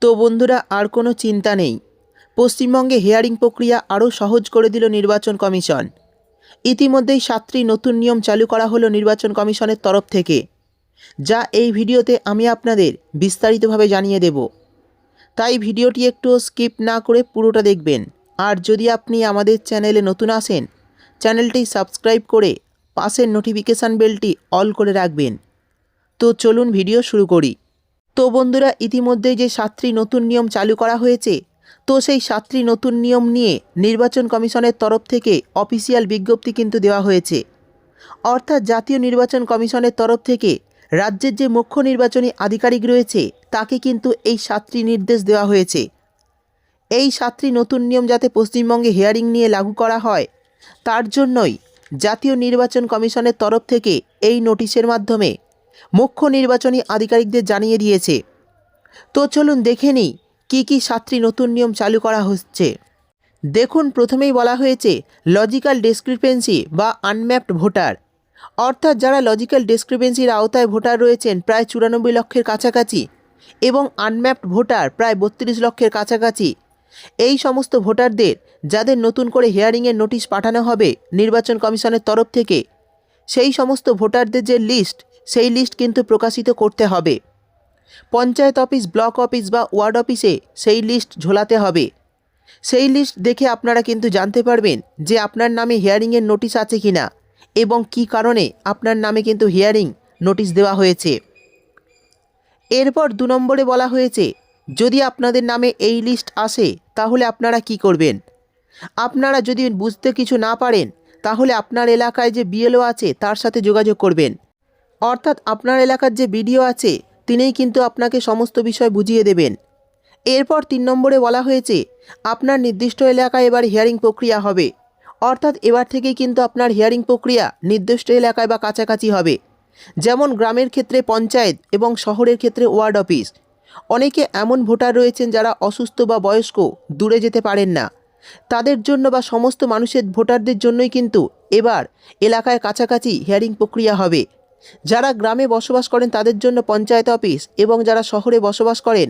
তো বন্ধুরা আর কোনো চিন্তা নেই। পশ্চিমবঙ্গে হিয়ারিং প্রক্রিয়া আরও সহজ করে দিল নির্বাচন কমিশন। ইতিমধ্যেই 7টি নতুন নিয়ম চালু করা হলো নির্বাচন কমিশনের তরফ থেকে, যা এই ভিডিওতে আমি আপনাদের বিস্তারিতভাবে জানিয়ে দেব। তাই ভিডিওটি একটু স্কিপ না করে পুরোটা দেখবেন। আর যদি আপনি আমাদের চ্যানেলে নতুন আসেন, চ্যানেলটি সাবস্ক্রাইব করে পাশের নোটিফিকেশান বেলটি অল করে রাখবেন। তো চলুন ভিডিও শুরু করি। তো বন্ধুরা, ইতিমধ্যেই যে 7টি নতুন নিয়ম চালু করা হয়েছে, তো সেই 7টি নতুন নিয়ম নিয়ে নির্বাচন কমিশনের তরফ থেকে অফিসিয়াল বিজ্ঞপ্তি কিন্তু দেওয়া হয়েছে। অর্থাৎ জাতীয় নির্বাচন কমিশনের তরফ থেকে রাজ্যের যে মুখ্য নির্বাচনী আধিকারিক রয়েছে তাকে কিন্তু এই 7টি নির্দেশ দেওয়া হয়েছে। এই 7টি নতুন নিয়ম যাতে পশ্চিমবঙ্গে হিয়ারিং নিয়ে লাগু করা হয়, তার জন্যই জাতীয় নির্বাচন কমিশনের তরফ থেকে এই নোটিশের মাধ্যমে মুখ্য নির্বাচনী আধিকারিকদের জানিয়ে দিয়েছে। তো চলুন দেখে নিই কী কী 7টি নতুন নিয়ম চালু করা হচ্ছে। দেখুন, প্রথমেই বলা হয়েছে লজিক্যাল ডিসক্রিপেন্সি বা আনম্যাপড ভোটার। অর্থাৎ যারা লজিক্যাল ডিসক্রিপেন্সির আওতায় ভোটার রয়েছেন প্রায় 94 লক্ষের কাছাকাছি এবং আনম্যাপড ভোটার প্রায় 32 লক্ষের কাছাকাছি, এই সমস্ত ভোটারদের যাদের নতুন করে হিয়ারিংয়ের নোটিশ পাঠানো হবে নির্বাচন কমিশনের তরফ থেকে, সেই সমস্ত ভোটারদের যে লিস্ট, সেই লিস্ট কিন্তু প্রকাশিত করতে হবে। পঞ্চায়েত অফিস, ব্লক অফিস বা ওয়ার্ড অফিসে সেই লিস্ট ঝোলাতে হবে। সেই লিস্ট দেখে আপনারা কিন্তু জানতে পারবেন যে আপনার নামে হিয়ারিংয়ের নোটিশ আছে কিনা এবং কী কারণে আপনার নামে কিন্তু হিয়ারিং নোটিশ দেওয়া হয়েছে। এরপর 2 নম্বরে বলা হয়েছে, যদি আপনাদের নামে এই লিস্ট আসে তাহলে আপনারা কি করবেন। আপনারা যদি বুঝতে কিছু না পারেন তাহলে আপনার এলাকায় যে বিএলও আছে তার সাথে যোগাযোগ করবেন। অর্থাৎ আপনার এলাকার যে বিডিও আছে তিনিই কিন্তু আপনাকে সমস্ত বিষয় বুঝিয়ে দেবেন। এরপর 3 নম্বরে বলা হয়েছে, আপনার নির্দিষ্ট এলাকায় এবার হিয়ারিং প্রক্রিয়া হবে। অর্থাৎ এবার থেকেই কিন্তু আপনার হিয়ারিং প্রক্রিয়া নির্দিষ্ট এলাকায় বা কাছাকাছি হবে। যেমন গ্রামের ক্ষেত্রে পঞ্চায়েত এবং শহরের ক্ষেত্রে ওয়ার্ড অফিস। অনেকে এমন ভোটার রয়েছেন যারা অসুস্থ বা বয়স্ক, দূরে যেতে পারেন না। তাদের জন্য বা সমস্ত মানুষের ভোটারদের জন্যই কিন্তু এবার এলাকায় কাছাকাছি হিয়ারিং প্রক্রিয়া হবে। যারা গ্রামে বসবাস করেন তাদের জন্য পঞ্চায়েত অফিস এবং যারা শহরে বসবাস করেন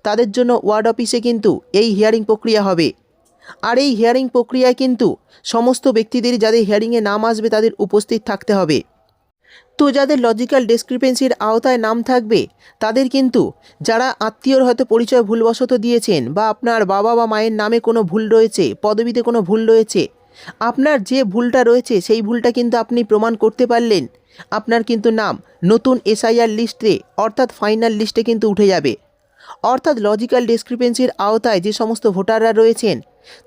তাদের জন্য ওয়ার্ড অফিসে কিন্তু এই হিয়ারিং প্রক্রিয়া হবে। আর এই হিয়ারিং প্রক্রিয়ায় কিন্তু সমস্ত ব্যক্তিদের যাদের হিয়ারিংয়ে নাম আসবে তাদের উপস্থিত থাকতে হবে। তো যাদের লজিক্যাল ডিসক্রিপেন্সির আওতায় নাম থাকবে তাদের কিন্তু, যারা আত্মীয়র হয়তো পরিচয় ভুলবশত দিয়েছেন বা আপনার বাবা বা মায়ের নামে কোনো ভুল রয়েছে, পদবিতে কোনো ভুল রয়েছে, আপনার যে ভুলটা রয়েছে সেই ভুলটা কিন্তু আপনি প্রমাণ করতে পারলেন, আপনার কিন্তু নাম নতুন এসআইআর লিস্টে অর্থাৎ ফাইনাল লিস্টে কিন্তু উঠে যাবে। অর্থাৎ লজিক্যাল ডিসক্রিপেন্সির আওতায় যে সমস্ত ভোটাররা রয়েছেন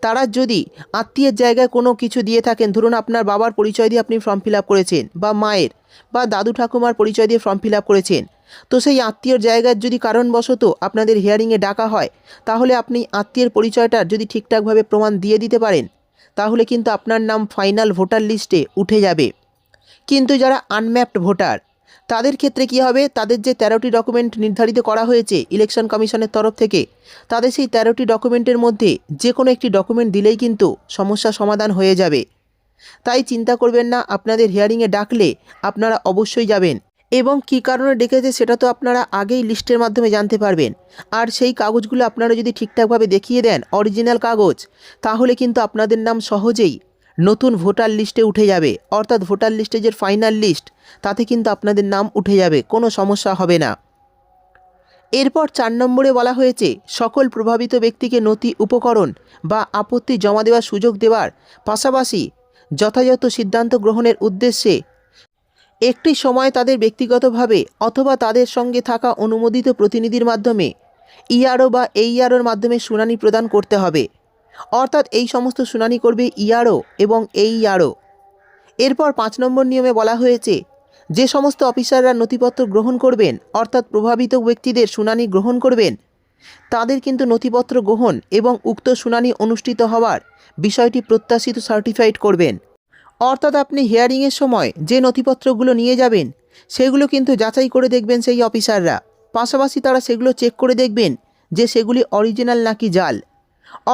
তারা যদি আত্মীয়ের জায়গায় কোনো কিছু দিয়ে থাকেন, ধরুন আপনার বাবার পরিচয় দিয়ে আপনি ফর্ম ফিল আপ করেছেন বা মায়ের বা দাদু ঠাকুমার পরিচয় দিয়ে ফর্ম ফিল আপ করেছেন, তো সেই আত্মীয়র জায়গায় যদি কারণবশত আপনাদের হিয়ারিংয়ে ডাকা হয় তাহলে আপনি আত্মীয়ের পরিচয়টার যদি ঠিকঠাকভাবে প্রমাণ দিয়ে দিতে পারেন তাহলে কিন্তু আপনার নাম ফাইনাল ভোটার লিস্টে উঠে যাবে। কিন্তু যারা আনম্যাপড ভোটার তাদের ক্ষেত্রে কি হবে, তাদের যে 13টি ডকুমেন্ট নির্ধারিত করা হয়েছে ইলেকশন কমিশনের তরফ থেকে, তাদের সেই 13টি ডকুমেন্টের মধ্যে যে কোনো একটি ডকুমেন্ট দিলেই কিন্তু সমস্যা সমাধান হয়ে যাবে। তাই চিন্তা করবেন না, আপনাদের হিয়ারিংয়ে ডাকলে আপনারা অবশ্যই যাবেন এবং কী কারণে ডেকেছে সেটা তো আপনারা আগেই লিস্টের মাধ্যমে জানতে পারবেন। আর সেই কাগজগুলো আপনারা যদি ঠিকঠাকভাবে দেখিয়ে দেন, অরিজিনাল কাগজ, তাহলে কিন্তু আপনাদের নাম সহজেই নতুন ভোটার লিস্টে উঠে যাবে। অর্থাৎ ভোটার লিস্টে যে ফাইনাল লিস্ট তাতে কিন্তু আপনাদের নাম উঠে যাবে, কোনো সমস্যা হবে না। এরপর 4 নম্বরে বলা হয়েছে, সকল প্রভাবিত ব্যক্তিকে নথি উপকরণ বা আপত্তি জমা দেওয়ার সুযোগ দেওয়ার পাশাপাশি যথাযথ সিদ্ধান্ত গ্রহণের উদ্দেশ্যে একটি সময় তাদের ব্যক্তিগতভাবে অথবা তাদের সঙ্গে থাকা অনুমোদিত প্রতিনিধির মাধ্যমে ইআরও বা এইআরওর মাধ্যমে শুনানি প্রদান করতে হবে। অর্থাৎ এই সমস্ত শুনানি করবে ইআরও এবং এইআরও। এরপর 5 নম্বর নিয়মে বলা হয়েছে, যে সমস্ত অফিসাররা নথিপত্র গ্রহণ করবেন অর্থাৎ প্রভাবিত ব্যক্তিদের শুনানি গ্রহণ করবেন, তাদের কিন্তু নথিপত্র গ্রহণ এবং উক্ত শুনানি অনুষ্ঠিত হওয়ার বিষয়টি প্রত্যাশিত সার্টিফাইড করবেন। অর্থাৎ আপনি হিয়ারিংয়ের সময় যে নথিপত্রগুলো নিয়ে যাবেন সেগুলো কিন্তু যাচাই করে দেখবেন সেই অফিসাররা। পাশাপাশি তারা সেগুলো চেক করে দেখবেন যে সেগুলি অরিজিনাল নাকি জাল।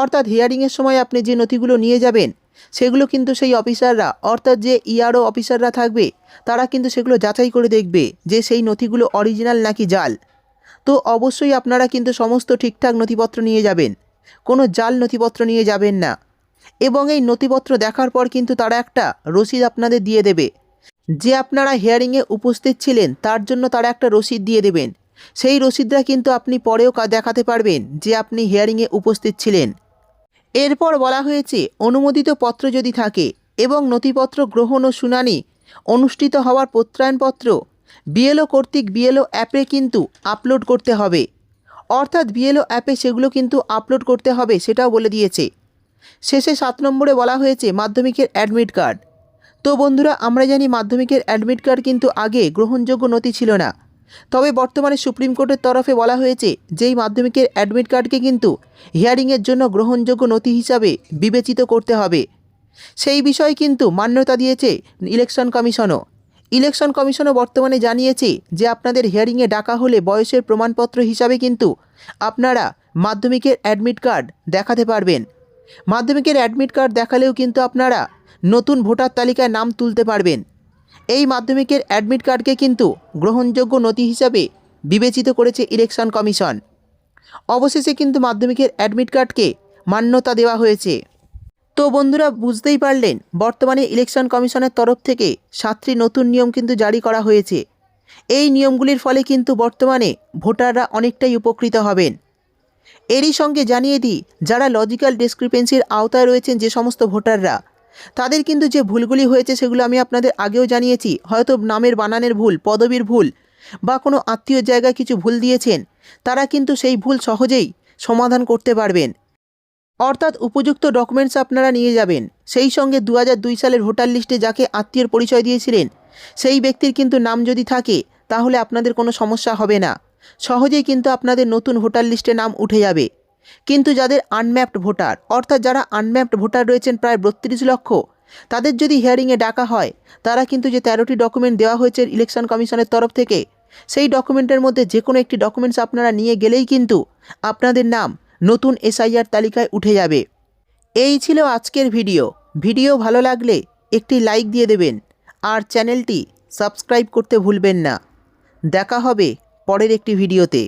অর্থাৎ হিয়ারিংয়ের সময় আপনি যে নথিগুলো নিয়ে যাবেন সেগুলো কিন্তু সেই অফিসাররা, অর্থাৎ যে ইআরও অফিসাররা থাকবে তারা কিন্তু সেগুলো যাচাই করে দেখবে যে সেই নথিগুলো অরিজিনাল নাকি জাল। তো অবশ্যই আপনারা কিন্তু সমস্ত ঠিকঠাক নথিপত্র নিয়ে যাবেন, কোনো জাল নথিপত্র নিয়ে যাবেন না। এবং এই নথিপত্র দেখার পর কিন্তু তারা একটা রসিদ আপনাদের দিয়ে দেবে, যে আপনারা হিয়ারিংয়ে উপস্থিত ছিলেন তার জন্য তারা একটা রসিদ দিয়ে দেবেন। সেই রসিদটা কিন্তু আপনি পরেও দেখাতে পারবেন যে আপনি হিয়ারিংয়ে উপস্থিত ছিলেন। এরপর বলা হয়েছে অনুমোদিত পত্র যদি থাকে এবং নথিপত্র গ্রহণ ও শুনানি অনুষ্ঠিত হওয়ার প্রত্যয়নপত্র বিএলও কর্তৃক বিএলও অ্যাপে কিন্তু আপলোড করতে হবে, অর্থাৎ বিএলও অ্যাপে সেগুলো কিন্তু আপলোড করতে হবে, সেটাও বলে দিয়েছে। শেষে 7 নম্বরে বলা হয়েছে মাধ্যমিকের অ্যাডমিট কার্ড। তো বন্ধুরা, আমরা জানি মাধ্যমিকের অ্যাডমিট কার্ড কিন্তু আগে গ্রহণযোগ্য নথি ছিল না, তবে বর্তমানে সুপ্রিম কোর্টের তরফে বলা হয়েছে যেই মাধ্যমিকের অ্যাডমিট কার্ডকে কিন্তু হিয়ারিংয়ের জন্য গ্রহণযোগ্য নথি হিসাবে বিবেচিত করতে হবে। সেই বিষয়ে কিন্তু মান্যতা দিয়েছে ইলেকশন কমিশনও বর্তমানে জানিয়েছে যে আপনাদের হিয়ারিংয়ে ডাকা হলে বয়সের প্রমাণপত্র হিসাবে কিন্তু আপনারা মাধ্যমিকের অ্যাডমিট কার্ড দেখাতে পারবেন। মাধ্যমিকের অ্যাডমিট কার্ড দেখালেও কিন্তু আপনারা নতুন ভোটার তালিকায় নাম তুলতে পারবেন। এই মাধ্যমিকের অ্যাডমিট কার্ডকে কিন্তু গ্রহণযোগ্য নথি হিসাবে বিবেচিত করেছে ইলেকশন কমিশন। অবশেষে কিন্তু মাধ্যমিকের অ্যাডমিট কার্ডকে মান্যতা দেওয়া হয়েছে। তো বন্ধুরা, বুঝতেই পারলেন বর্তমানে ইলেকশন কমিশনের তরফ থেকে 7টি নতুন নিয়ম কিন্তু জারি করা হয়েছে। এই নিয়মগুলির ফলে কিন্তু বর্তমানে ভোটাররা অনেকটাই উপকৃত হবেন। এরই সঙ্গে জানিয়ে দিই, যারা লজিক্যাল ডিসক্রিপেন্সির আওতায় রয়েছেন যে সমস্ত ভোটাররা, তাদের কিন্তু যে ভুলগুলি হয়েছে সেগুলো আমি আপনাদের আগেও জানিয়েছি। হয়তো নামের বানানের ভুল, পদবীর ভুল বা কোনো আত্মীয় জায়গায় কিছু ভুল দিয়েছেন, তারা কিন্তু সেই ভুল সহজেই সমাধান করতে পারবেন। অর্থাৎ উপযুক্ত ডকুমেন্টস আপনারা নিয়ে যাবেন। সেই সঙ্গে 2002 সালের ভোটার লিস্টে যাকে আত্মীয়র পরিচয় দিয়েছিলেন সেই ব্যক্তির কিন্তু নাম যদি থাকে তাহলে আপনাদের কোনো সমস্যা হবে না, সহজেই কিন্তু আপনাদের নতুন ভোটার লিস্টে নাম উঠে যাবে। কিন্তু যাদের আনম্যাপড ভোটার, অর্থাৎ যারা আনম্যাপড ভোটার রয়েছেন প্রায় 32 লক্ষ, তাদের যদি হিয়ারিংয়ে ডাকা হয়, তারা কিন্তু যে 13টি ডকুমেন্ট দেওয়া হয়েছে ইলেকশন কমিশনের তরফ থেকে, সেই ডকুমেন্টের মধ্যে যে কোনো একটি ডকুমেন্টস আপনারা নিয়ে গেলেই কিন্তু আপনাদের নাম নতুন এসআইআর তালিকায় উঠে যাবে। এই ছিল আজকের ভিডিও ভালো লাগলে একটি লাইক দিয়ে দেবেন আর চ্যানেলটি সাবস্ক্রাইব করতে ভুলবেন না। দেখা হবে পরের একটি ভিডিওতে।